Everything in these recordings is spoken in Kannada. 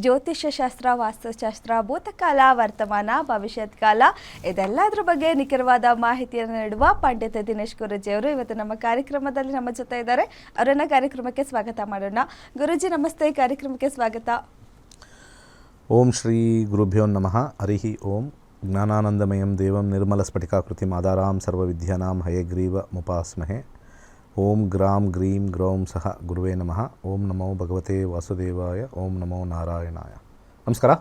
ಜ್ಯೋತಿಷ್ಯ ಶಾಸ್ತ್ರ, ವಾಸ್ತುಶಾಸ್ತ್ರ, ಭೂತಕಾಲ, ವರ್ತಮಾನ, ಭವಿಷ್ಯತ್ ಕಾಲ ಇದೆಲ್ಲದರ ಬಗ್ಗೆ ನಿಖರವಾದ ಮಾಹಿತಿಯನ್ನು ನೀಡುವ ಪಂಡಿತ ದಿನೇಶ್ ಗುರೂಜಿ ಅವರು ಇವತ್ತು ನಮ್ಮ ಕಾರ್ಯಕ್ರಮದಲ್ಲಿ ನಮ್ಮ ಜೊತೆ ಇದ್ದಾರೆ. ಅವರನ್ನ ಕಾರ್ಯಕ್ರಮಕ್ಕೆ ಸ್ವಾಗತ ಮಾಡೋಣ. ಗುರೂಜಿ ನಮಸ್ತೆ, ಕಾರ್ಯಕ್ರಮಕ್ಕೆ ಸ್ವಾಗತ. ಓಂ ಶ್ರೀ ಗುರುಭ್ಯೋ ನಮಃ. ಹರಿ ಓಂ. ಜ್ಞಾನಾನಂದಮಯಂ ದೇವಂ ನಿರ್ಮಲ ಸ್ಫಟಿಕಾಕೃತಿಂ ಆಧಾರಾಂ ಸರ್ವವಿದ್ಯಾನಾಂ ಹಯಗ್ರೀವ ಮುಪಾಸ್ಮಹೆ. ಓಂ ಗ್ರಾಂ ಗ್ರೀಂ ಗ್ರೌಂ ಸಹ ಗುರುವೇ ನಮಃ. ಓಂ ನಮೋ ಭಗವತೆ ವಾಸುದೇವಾಯ. ಓಂ ನಮೋ ನಾರಾಯಣಾಯ. ನಮಸ್ಕಾರ.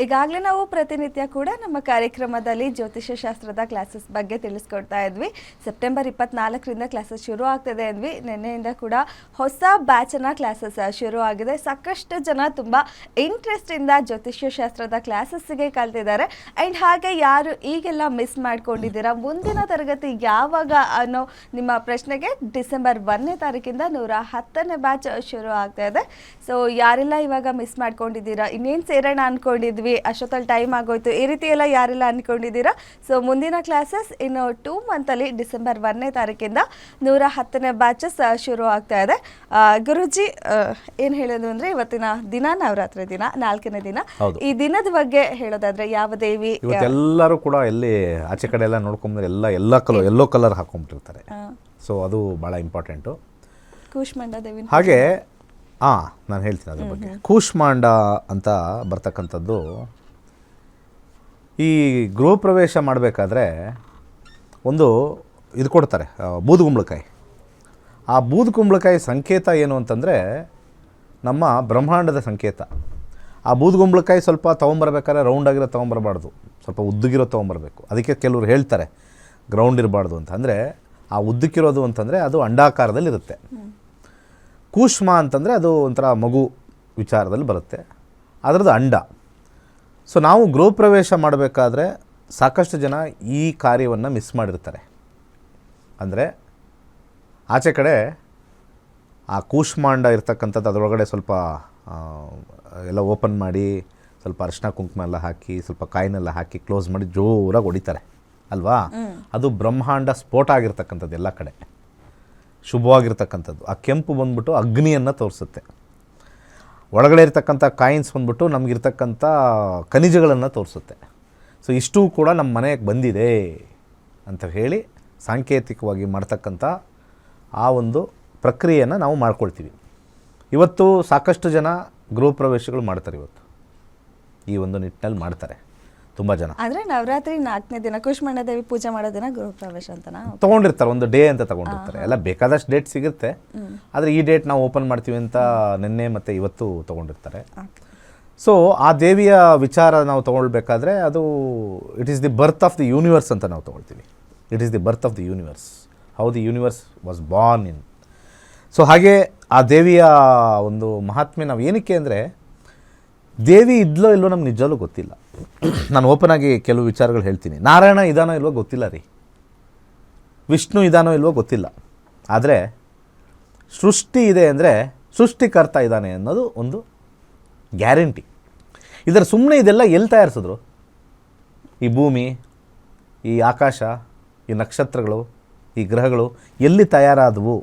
ಈಗಾಗಲೇ ನಾವು ಪ್ರತಿನಿತ್ಯ ಕೂಡ ನಮ್ಮ ಕಾರ್ಯಕ್ರಮದಲ್ಲಿ ಜ್ಯೋತಿಷ್ಯ ಶಾಸ್ತ್ರದ ಕ್ಲಾಸಸ್ ಬಗ್ಗೆ ತಿಳಿಸ್ಕೊಡ್ತಾ ಇದ್ವಿ. ಸೆಪ್ಟೆಂಬರ್ 24ರಿಂದ ಕ್ಲಾಸಸ್ ಶುರು ಆಗ್ತದೆ ಅಂದ್ವಿ. ನಿನ್ನೆಯಿಂದ ಕೂಡ ಹೊಸ ಬ್ಯಾಚನ ಕ್ಲಾಸಸ್ ಶುರು ಆಗಿದೆ. ಸಾಕಷ್ಟು ಜನ ತುಂಬ ಇಂಟ್ರೆಸ್ಟಿಂದ ಜ್ಯೋತಿಷ್ಯ ಶಾಸ್ತ್ರದ ಕ್ಲಾಸಸ್ಗೆ ಕಲ್ತಿದ್ದಾರೆ. ಆ್ಯಂಡ್ ಹಾಗೆ ಯಾರು ಈಗೆಲ್ಲ ಮಿಸ್ ಮಾಡ್ಕೊಂಡಿದ್ದೀರಾ, ಮುಂದಿನ ತರಗತಿ ಯಾವಾಗ ಅನ್ನೋ ನಿಮ್ಮ ಪ್ರಶ್ನೆಗೆ ಡಿಸೆಂಬರ್ 1ನೇ ತಾರೀಕಿಂದ 110ನೇ ಬ್ಯಾಚ್ ಶುರು ಆಗ್ತಾ ಇದೆ. ಸೊ ಯಾರೆಲ್ಲ ಇವಾಗ ಮಿಸ್ ಮಾಡ್ಕೊಂಡಿದ್ದೀರಾ, ಇನ್ನೇನು ಸೇರೋಣ ಅಂದ್ಕೊಂಡಿದ್ವಿ, ಅಷ್ಟೊತ್ತಲ್ಲಿ ಟೈಮ್ ಆಗೋಯ್ತು, ಈ ರೀತಿ ಎಲ್ಲ ಯಾರೆಲ್ಲ ಅಂದ್ಕೊಂಡಿದ್ದೀರಾ, ಸೊ ಮುಂದಿನ ಕ್ಲಾಸಸ್ ಇನ್ನು 2 ಮಂತಲ್ಲಿ ಡಿಸೆಂಬರ್ 1ನೇ ತಾರೀಕಿಂದ 110ನೇ ಬ್ಯಾಚಸ್ ಶುರು ಆಗ್ತಾ ಇದೆ. ಗುರೂಜಿ ಏನು ಹೇಳೋದು ಅಂದರೆ, ಇವತ್ತಿನ ದಿನ ನವರಾತ್ರಿ ದಿನ, 4ನೇ ದಿನ. ಈ ದಿನದ ಬಗ್ಗೆ ಹೇಳೋದಾದ್ರೆ ಯಾವ ದೇವಿ, ಎಲ್ಲರೂ ಕೂಡ ಎಲ್ಲಿ ಆಚೆ ಕಡೆ ಎಲ್ಲ ನೋಡ್ಕೊಂಡ್ರೆ ಎಲ್ಲೋ ಕಲರ್ ಹಾಕೊಂಡ್ಬಿಟ್ಟಿರ್ತಾರೆ. ಸೊ ಅದು ಭಾಳ ಇಂಪಾರ್ಟೆಂಟು. ಕೂಷ್ಮಾಂಡ ದೇವಿ ಹಾಗೆ ನಾನು ಹೇಳ್ತೀನಿ ಅದ್ರ ಬಗ್ಗೆ. ಕೂಷ್ಮಾಂಡ ಅಂತ ಬರ್ತಕ್ಕಂಥದ್ದು, ಈ ಗೃಹ ಪ್ರವೇಶ ಮಾಡಬೇಕಾದ್ರೆ ಒಂದು ಇದು ಕೊಡ್ತಾರೆ, ಬೂದುಗುಂಬಳಕಾಯಿ. ಆ ಬೂದುಗುಂಬಳಕಾಯಿ ಸಂಕೇತ ಏನು ಅಂತಂದರೆ ನಮ್ಮ ಬ್ರಹ್ಮಾಂಡದ ಸಂಕೇತ. ಆ ಬೂದುಗುಂಬಳಕಾಯಿ ಸ್ವಲ್ಪ ತೊಗೊಂಬರ್ಬೇಕಾದ್ರೆ ರೌಂಡಾಗಿರೋ ತೊಗೊಂಬರಬಾರ್ದು, ಸ್ವಲ್ಪ ಉದ್ದಗಿರೋ ತೊಗೊಂಬರ್ಬೇಕು. ಅದಕ್ಕೆ ಕೆಲವರು ಹೇಳ್ತಾರೆ ಗ್ರೌಂಡ್ ಇರಬಾರ್ದು ಅಂತ. ಅಂದರೆ ಆ ಉದ್ದಕ್ಕಿರೋದು ಅಂತಂದರೆ ಅದು ಅಂಡಾಕಾರದಲ್ಲಿರುತ್ತೆ. ಕೂಷ್ಮ ಅಂತಂದರೆ ಅದು ಒಂಥರ ಮಗು ವಿಚಾರದಲ್ಲಿ ಬರುತ್ತೆ, ಅದರದ್ದು ಅಂಡ. ಸೊ ನಾವು ಗೃಹ ಪ್ರವೇಶ ಮಾಡಬೇಕಾದ್ರೆ ಸಾಕಷ್ಟು ಜನ ಈ ಕಾರ್ಯವನ್ನು ಮಿಸ್ ಮಾಡಿರ್ತಾರೆ. ಅಂದರೆ ಆಚೆ ಕಡೆ ಆ ಕೂಷ್ಮಾಂಡ ಇರ್ತಕ್ಕಂಥದ್ದು ಅದರೊಳಗಡೆ ಸ್ವಲ್ಪ ಎಲ್ಲ ಓಪನ್ ಮಾಡಿ ಸ್ವಲ್ಪ ಅರಿಶಿನ ಕುಂಕುಮ ಎಲ್ಲ ಹಾಕಿ ಸ್ವಲ್ಪ ಕಾಯಿನೆಲ್ಲ ಹಾಕಿ ಕ್ಲೋಸ್ ಮಾಡಿ ಜೋರಾಗಿ ಹೊಡಿತಾರೆ ಅಲ್ವಾ. ಅದು ಬ್ರಹ್ಮಾಂಡ ಸ್ಫೋಟ ಆಗಿರ್ತಕ್ಕಂಥದ್ದು, ಎಲ್ಲ ಕಡೆ ಶುಭವಾಗಿರ್ತಕ್ಕಂಥದ್ದು. ಆ ಕೆಂಪು ಬಂದ್ಬಿಟ್ಟು ಅಗ್ನಿಯನ್ನು ತೋರಿಸುತ್ತೆ. ಒಳಗಡೆ ಇರ್ತಕ್ಕಂಥ ಕಾಯಿನ್ಸ್ ಬಂದ್ಬಿಟ್ಟು ನಮಗಿರ್ತಕ್ಕಂಥ ಖನಿಜಗಳನ್ನು ತೋರಿಸುತ್ತೆ. ಸೊ ಇಷ್ಟೂ ಕೂಡ ನಮ್ಮ ಮನೆಗೆ ಬಂದಿದೆ ಅಂತ ಹೇಳಿ ಸಾಂಕೇತಿಕವಾಗಿ ಮಾಡ್ತಕ್ಕಂಥ ಆ ಒಂದು ಪ್ರಕ್ರಿಯೆಯನ್ನು ನಾವು ಮಾಡ್ಕೊಳ್ತೀವಿ. ಇವತ್ತು ಸಾಕಷ್ಟು ಜನ ಗೃಹ ಪ್ರವೇಶಗಳು ಮಾಡ್ತಾರೆ. ಇವತ್ತು ಈ ಒಂದು ನಿಟ್ಟಿನಲ್ಲಿ ಮಾಡ್ತಾರೆ ತುಂಬ ಜನ. ಅಂದರೆ ನವರಾತ್ರಿ 4ನೇ ದಿನ ಕೂಷ್ಮಾಂಡ ದೇವಿ ಪೂಜೆ ಮಾಡೋ ದಿನ ಗೃಹ ಪ್ರವೇಶ ಅಂತನಾ ತೊಗೊಂಡಿರ್ತಾರೆ, ಒಂದು ಡೇ ಅಂತ ತೊಗೊಂಡಿರ್ತಾರೆ. ಎಲ್ಲ ಬೇಕಾದಷ್ಟು ಡೇಟ್ ಸಿಗುತ್ತೆ, ಆದರೆ ಈ ಡೇಟ್ ನಾವು ಓಪನ್ ಮಾಡ್ತೀವಿ ಅಂತ ನಿನ್ನೆ ಮತ್ತು ಇವತ್ತು ತೊಗೊಂಡಿರ್ತಾರೆ. ಸೊ ಆ ದೇವಿಯ ವಿಚಾರ ನಾವು ತೊಗೊಳ್ಬೇಕಾದ್ರೆ ಅದು it is the birth of the universe ಅಂತ ನಾವು ತೊಗೊಳ್ತೀವಿ. It is the birth of the universe, how the universe was born in. So ಹಾಗೆ ಆ ದೇವಿಯ ಒಂದು ಮಹಾತ್ಮೆ ನಾವು ಏನಕ್ಕೆ ಅಂದರೆ, ದೇವಿ ಇದ್ಲೋ ಇಲ್ಲೋ ನಮ್ಗೆ ನಿಜವೂ ಗೊತ್ತಿಲ್ಲ. ನಾನು ಓಪನ್ ಆಗಿ ಕೆಲವು ವಿಚಾರಗಳು ಹೇಳ್ತೀನಿ. ನಾರಾಯಣ ಇದಾನೋ ಇಲ್ವೋ ಗೊತ್ತಿಲ್ಲ ರೀ, ವಿಷ್ಣು ಇದಾನೋ ಇಲ್ವೋ ಗೊತ್ತಿಲ್ಲ, ಆದರೆ ಸೃಷ್ಟಿ ಇದೆ ಅಂದರೆ ಸೃಷ್ಟಿಕರ್ತ ಇದ್ದಾನೆ ಅನ್ನೋದು ಒಂದು ಗ್ಯಾರಂಟಿ. ಇದರ ಸುಮ್ಮನೆ ಇದೆಲ್ಲ ಎಲ್ಲಿ ತಯಾರಿಸಿದ್ರು? ಈ ಭೂಮಿ, ಈ ಆಕಾಶ, ಈ ನಕ್ಷತ್ರಗಳು, ಈ ಗ್ರಹಗಳು ಎಲ್ಲಿ ತಯಾರಾದವು